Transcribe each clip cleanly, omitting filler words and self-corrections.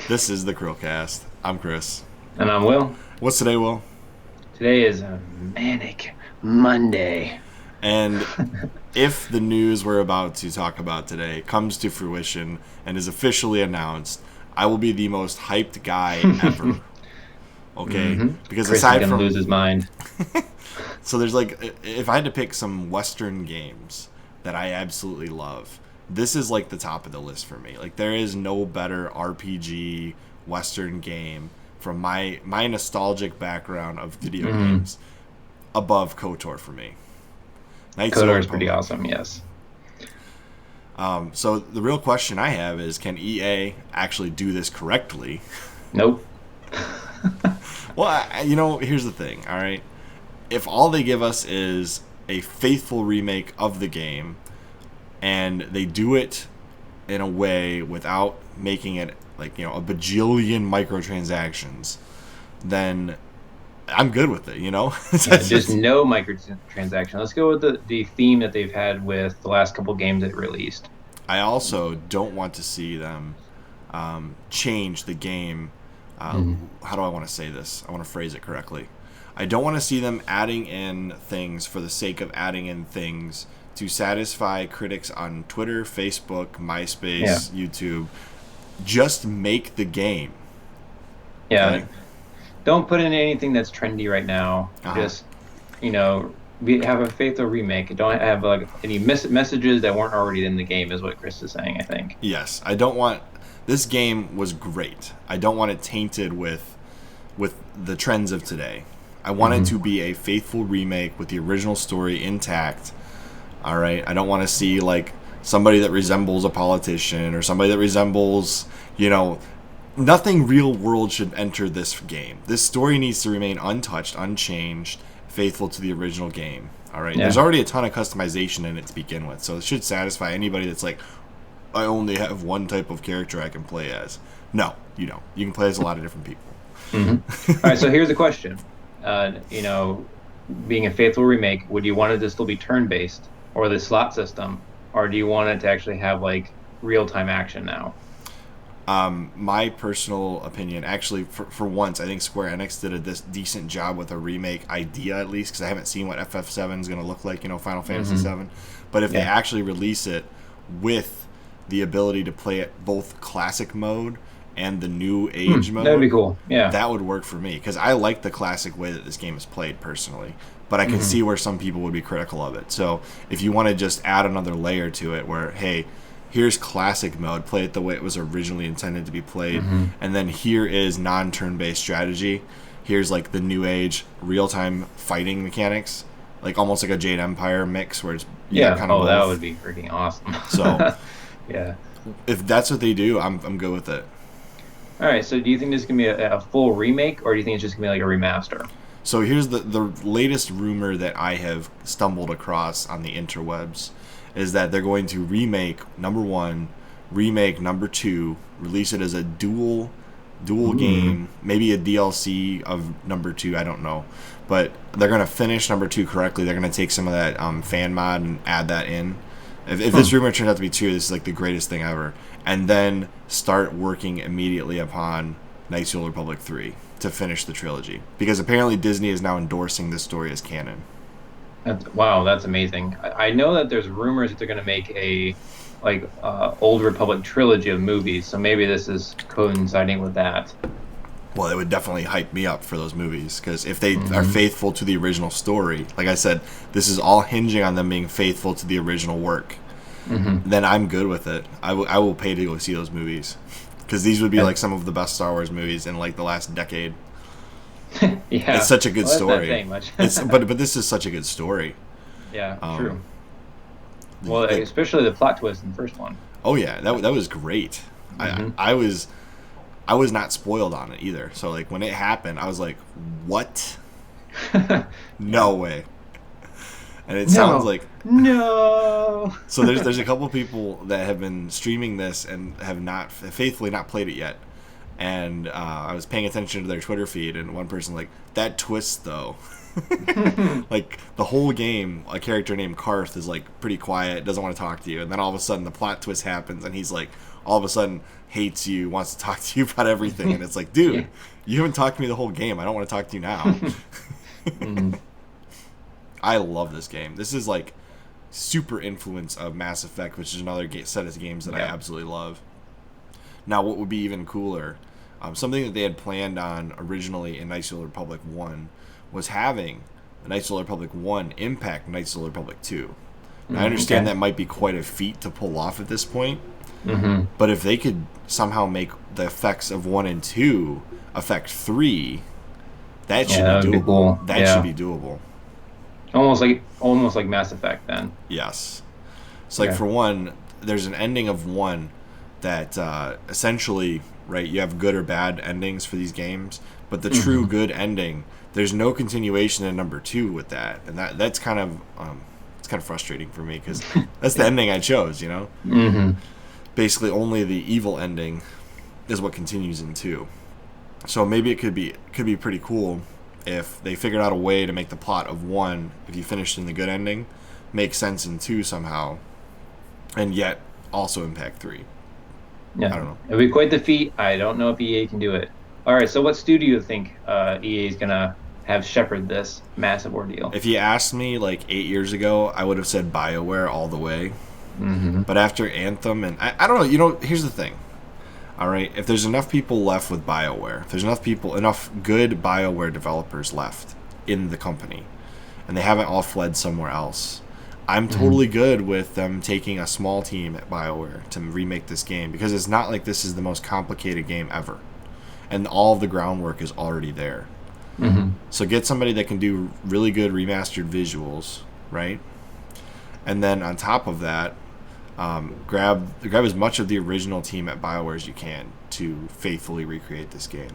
This is the CHRILLCAST. I'm Chris. And I'm Will. What's today, Will? Today is a manic Monday. And if the news we're about to talk about today comes to fruition and is officially announced, I will be the most hyped guy ever. Okay? Because Chris aside is gonna from lose his mind. so there's like, if I had to pick some Western games that I absolutely love, this is like the top of the list for me. Like, there is no better RPG Western game from my nostalgic background of video games above KOTOR for me. KOTOR is pretty awesome, yes. So the real question I have is, can EA actually do this correctly? Nope. Well, here's the thing, all right? If all they give us is a faithful remake of the game, and they do it in a way without making it like, a bajillion microtransactions, then I'm good with it, Just no microtransaction. Let's go with the theme that they've had with the last couple games that released. I also don't want to see them change the game. How do I want to say this? I want to phrase it correctly. I don't want to see them adding in things for the sake of adding in things to satisfy critics on Twitter, Facebook, MySpace, YouTube. Just make the game. Yeah. Okay? Don't put in anything that's trendy right now. Just, have a faithful remake. Don't have any messages that weren't already in the game, is what Chris is saying, I think. Yes. I don't want... This game was great. I don't want it tainted with the trends of today. I want it to be a faithful remake with the original story intact. All right? I don't want to see, somebody that resembles a politician or somebody that resembles, nothing real world should enter this game. This story needs to remain untouched, unchanged, faithful to the original game. All right? Yeah. There's already a ton of customization in it to begin with, so it should satisfy anybody that's like, I only have one type of character I can play as. No, you don't. You can play as a lot of different people. All right, so here's the question. Being a faithful remake, would you want it to still be turn-based or the slot system, or do you want it to actually have real-time action now? My personal opinion, actually, for once, I think Square Enix did a decent job with a remake idea, at least, because I haven't seen what FF7 is going to look like, Final Fantasy 7. But if they actually release it with the ability to play it both classic mode and the new age mode, that'd be cool. Yeah, that would work for me, because I like the classic way that this game is played personally, but I can see where some people would be critical of it. So if you want to just add another layer to it where, hey, here's classic mode, play it the way it was originally intended to be played, and then here is non-turn-based strategy, here's the new age real-time fighting mechanics, almost like a Jade Empire mix where it's kind of both. That would be freaking awesome. So yeah, if that's what they do, I'm good with it. All right, so do you think this is going to be a full remake, or do you think it's just going to be a remaster? So here's the latest rumor that I have stumbled across on the interwebs, is that they're going to remake number 1, remake number 2, release it as a dual game, maybe a DLC of number 2, I don't know. But they're going to finish number 2 correctly. They're going to take some of that fan mod and add that in. If this rumor turns out to be true, this is the greatest thing ever. And then start working immediately upon Knights of the Old Republic 3 to finish the trilogy. Because apparently Disney is now endorsing this story as canon. Wow, that's amazing. I know that there's rumors that they're going to make a Old Republic trilogy of movies, so maybe this is coinciding with that. Well, it would definitely hype me up for those movies, because if they are faithful to the original story, like I said, this is all hinging on them being faithful to the original work, then I'm good with it. I will pay to go see those movies, because these would be some of the best Star Wars movies in the last decade. Yeah, it's such a good story. Not saying much. but this is such a good story. Yeah, true. Well, especially the plot twist in the first one. Oh yeah, that was great. I was not spoiled on it either. So when it happened, I was like, "What? No way!" And it sounds like no. So there's a couple people that have been streaming this and have faithfully not played it yet. And I was paying attention to their Twitter feed, and one person that twist though. The whole game, a character named Karth is pretty quiet, doesn't want to talk to you, and then all of a sudden the plot twist happens, and he's all of a sudden hates you, wants to talk to you about everything, and it's like, dude, Yeah. you haven't talked to me the whole game. I don't want to talk to you now. Mhm. I love this game. This is like super influence of Mass Effect, which is another set of games that I absolutely love. Now, what would be even cooler, something that they had planned on originally in Knights of the Old Republic 1 was having the Knights of the Old Republic 1 impact Knights of the Old Republic 2. Now, I understand that might be quite a feat to pull off at this point, but if they could somehow make the effects of 1 and 2 affect 3, that should be doable. Cool. That should be doable. Almost like Mass Effect then. Yes. So like for 1, there's an ending of 1 that essentially, right, you have good or bad endings for these games, but the true good ending, there's no continuation in number 2 with that, and that's kind of it's kind of frustrating for me because that's the ending I chose, you know. Basically, only the evil ending is what continues in 2. So maybe it could be pretty cool if they figured out a way to make the plot of 1, if you finished in the good ending, make sense in 2 somehow, and yet also impact 3. Yeah. I don't know. It'd be quite the feat. I don't know if EA can do it. All right, so what studio do you think EA is going to have shepherd this massive ordeal? If you asked me like 8 years ago, I would have said BioWare all the way. But after Anthem, and I don't know, you know, here's the thing. All right, if there's enough people left with BioWare, if there's enough good BioWare developers left in the company, and they haven't all fled somewhere else, I'm totally good with them taking a small team at BioWare to remake this game, because it's not like this is the most complicated game ever, and all of the groundwork is already there. So get somebody that can do really good remastered visuals, right? And then on top of that, grab as much of the original team at BioWare as you can to faithfully recreate this game.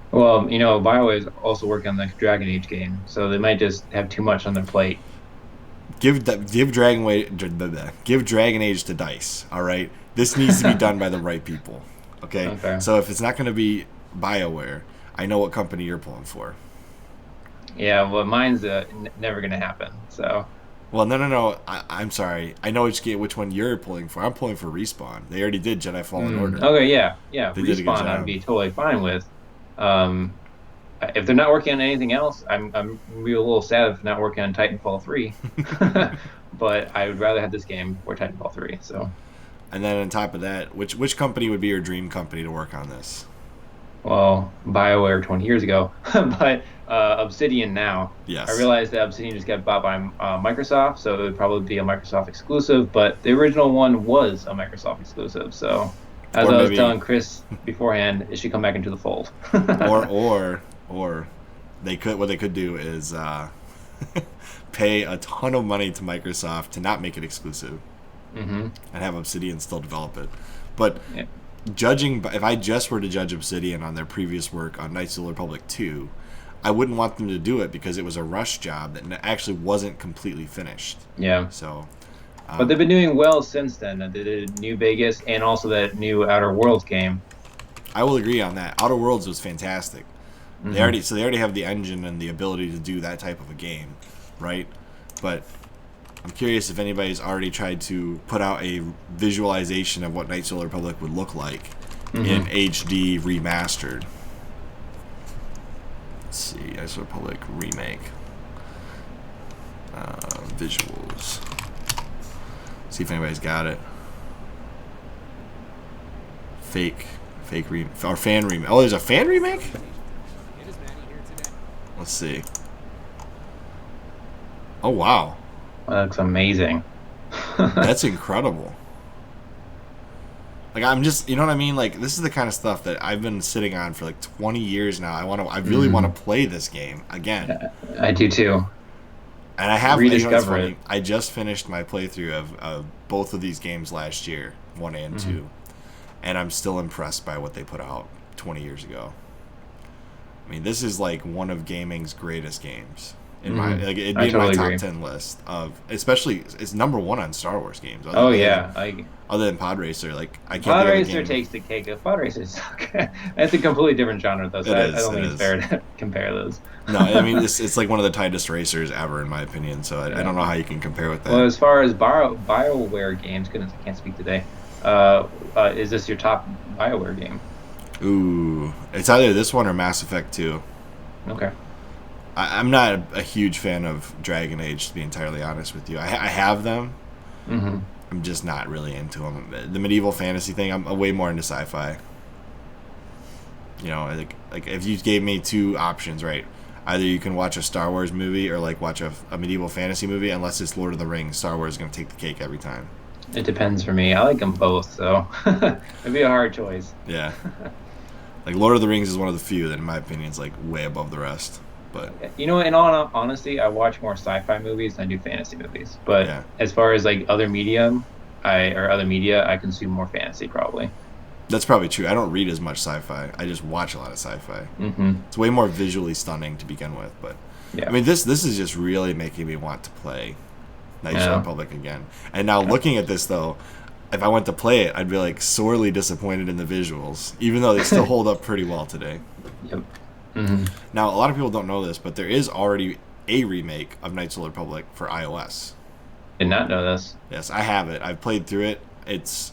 Well, you know, BioWare is also working on the Dragon Age game, so they might just have too much on their plate. Give Dragon Age to DICE, all right? This needs to be done by the right people, okay? So if it's not going to be BioWare, I know what company you're pulling for. Yeah, well, mine's never going to happen, so... Well, no. I'm sorry. I know which one you're pulling for. I'm pulling for Respawn. They already did Jedi Fallen Order. Okay, yeah. They did a good Respawn, job. I'd be totally fine with. If they're not working on anything else, I'm be a little sad if they're not working on Titanfall 3. But I would rather have this game before Titanfall 3. So. And then on top of that, which company would be your dream company to work on this? Well, BioWare 20 years ago, but Obsidian now. Yes. I realized that Obsidian just got bought by Microsoft, so it would probably be a Microsoft exclusive, but the original one was a Microsoft exclusive, so as I was telling Chris beforehand, it should come back into the fold. or what they could do is pay a ton of money to Microsoft to not make it exclusive and have Obsidian still develop it. But if I just were to judge Obsidian on their previous work on Knights of the Republic 2, I wouldn't want them to do it because it was a rush job that actually wasn't completely finished. Yeah. So, but they've been doing well since then. They did New Vegas and also that new Outer Worlds game. I will agree on that. Outer Worlds was fantastic. They already have the engine and the ability to do that type of a game, right? But I'm curious if anybody's already tried to put out a visualization of what Knights of the Republic would look like in HD remastered. Let's see, Knights of the Republic remake. Visuals. See if anybody's got it. Fan remake. Oh, there's a fan remake? Let's see. Oh, wow. That looks amazing. That's incredible. Like, I'm just, you know what I mean? Like, this is the kind of stuff that I've been sitting on for like 20 years now. I really want to play this game again. I do too. And I have, rediscover it. I just finished my playthrough of both of these games last year, 1 and 2. And I'm still impressed by what they put out 20 years ago. I mean, this is like one of gaming's greatest games. In my, like, it'd be in my top 10 list of, especially, it's number 1 on Star Wars games. Other than Pod Racer, like, I can't. Pod Racer takes the cake. Pod Racer is that's a completely different genre, though. So I don't think it's fair to compare those. No, I mean it's like one of the tightest racers ever, in my opinion. So I don't know how you can compare with that. Well, as far as BioWare games, goodness, I can't speak today. Is this your top BioWare game? Ooh, it's either this one or Mass Effect 2. Okay. I'm not a huge fan of Dragon Age, to be entirely honest with you. I have them. Mm-hmm. I'm just not really into them. The medieval fantasy thing, I'm way more into sci-fi. You know, like if you gave me two options, right? Either you can watch a Star Wars movie or like watch a medieval fantasy movie. Unless it's Lord of the Rings, Star Wars is going to take the cake every time. It depends for me. I like them both, so it'd be a hard choice. Yeah, like Lord of the Rings is one of the few that, in my opinion, is like way above the rest. But You know, in all honesty, I watch more sci-fi movies than I do fantasy movies. But yeah, as far as like other media, I consume more fantasy probably. that's probably true. I don't read as much sci-fi. I just watch a lot of sci-fi. Mm-hmm. It's way more visually stunning to begin with. But I Yeah. mean, this is just really making me want to play Knights of the Yeah. Republic again. And now looking at this though, if I went to play it, I'd be like sorely disappointed in the visuals, even though they still hold up pretty well today. Yep. Mm-hmm. Now, a lot of people don't know this, but there is already a remake of Knights of the Republic for iOS. Did not know this. Yes, I have it. I've played through it. It's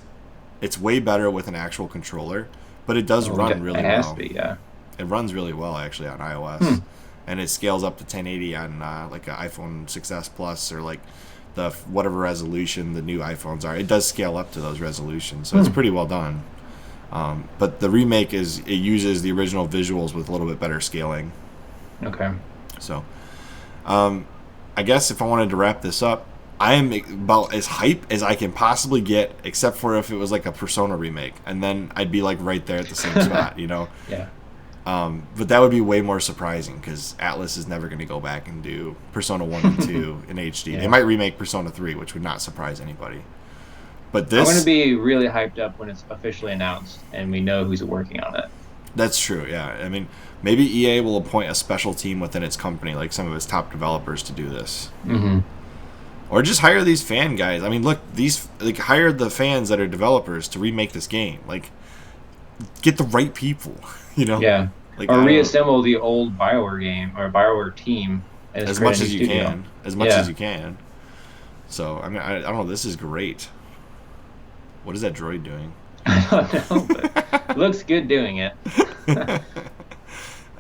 way better with an actual controller, but it does run really It has well. to be, yeah. It runs really well actually on iOS, and it scales up to 1080 on like an iPhone 6s Plus or like the whatever resolution the new iPhones are. It does scale up to those resolutions, so it's pretty well done. But the remake it uses the original visuals with a little bit better scaling. Okay. So, I guess if I wanted to wrap this up, I am about as hype as I can possibly get, except for if it was like a Persona remake, and then I'd be like right there at the same spot, you know. Yeah. But that would be way more surprising because Atlas is never going to go back and do Persona 1 and 2 in HD. Yeah. They might remake Persona 3, which would not surprise anybody. But I'm this, going to be really hyped up when it's officially announced and we know who's working on it. that's true, yeah. I mean, maybe EA will appoint a special team within its company, like some of its top developers, to do this. Mm-hmm. Or just hire these fan guys. I mean, look, hire the fans that are developers to remake this game. Like, get the right people, you know? Yeah. Like, Or reassemble the old BioWare game or BioWare team and as create much a new as you studio. can. As much Yeah. as you can. So, I mean, I don't know. This is great. What is that droid doing? I don't know, but it looks good doing it.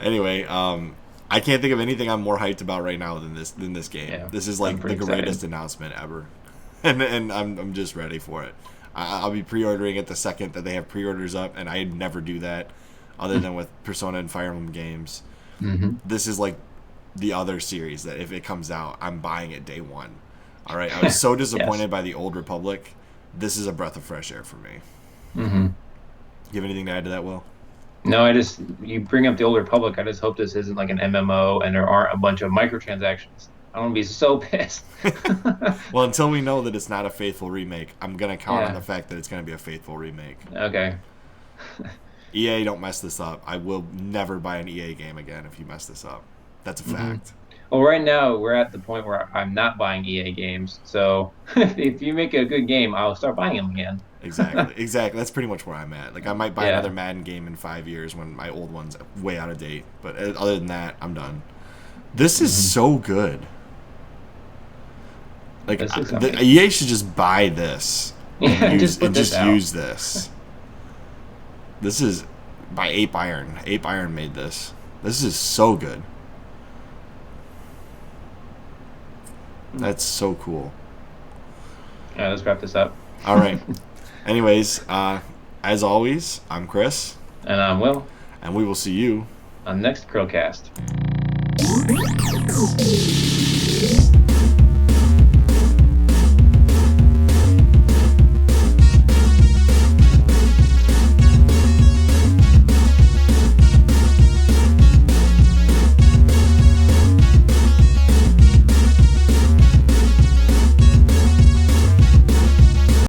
Anyway, I can't think of anything I'm more hyped about right now than this game. Yeah, This is I'm like the pretty greatest excited. announcement ever, and I'm just ready for it. I'll be pre-ordering it the second that they have pre-orders up, and I never do that, other than with Persona and Fire Emblem games. Mm-hmm. This is like the other series that if it comes out, I'm buying it day one. All right, I was so disappointed Yes. by the Old Republic. This is a breath of fresh air for me. Mm-hmm. You have anything to add to that, Will? No, you bring up the Old Republic. I just hope this isn't like an MMO and there aren't a bunch of microtransactions. I'm gonna be so pissed. Well, until we know that it's not a faithful remake, I'm gonna count on Yeah. the fact that it's gonna be a faithful remake. Okay. EA, don't mess this up. I will never buy an EA game again if you mess this up. That's a fact. Well, right now we're at the point where I'm not buying EA games. So if you make a good game, I'll start buying them again. Exactly. That's pretty much where I'm at. Like, I might buy Yeah. another Madden game in 5 years when my old one's way out of date. But other than that, I'm done. This is so good. Like, This looks the amazing. EA should just buy this Yeah, and just put this out. use this. This is by Ape Iron. Ape Iron made this. This is so good. That's so cool. Yeah, let's wrap this up. All right. Anyways, as always, I'm Chris, And Will, and we will see you on the next CHRILLCAST.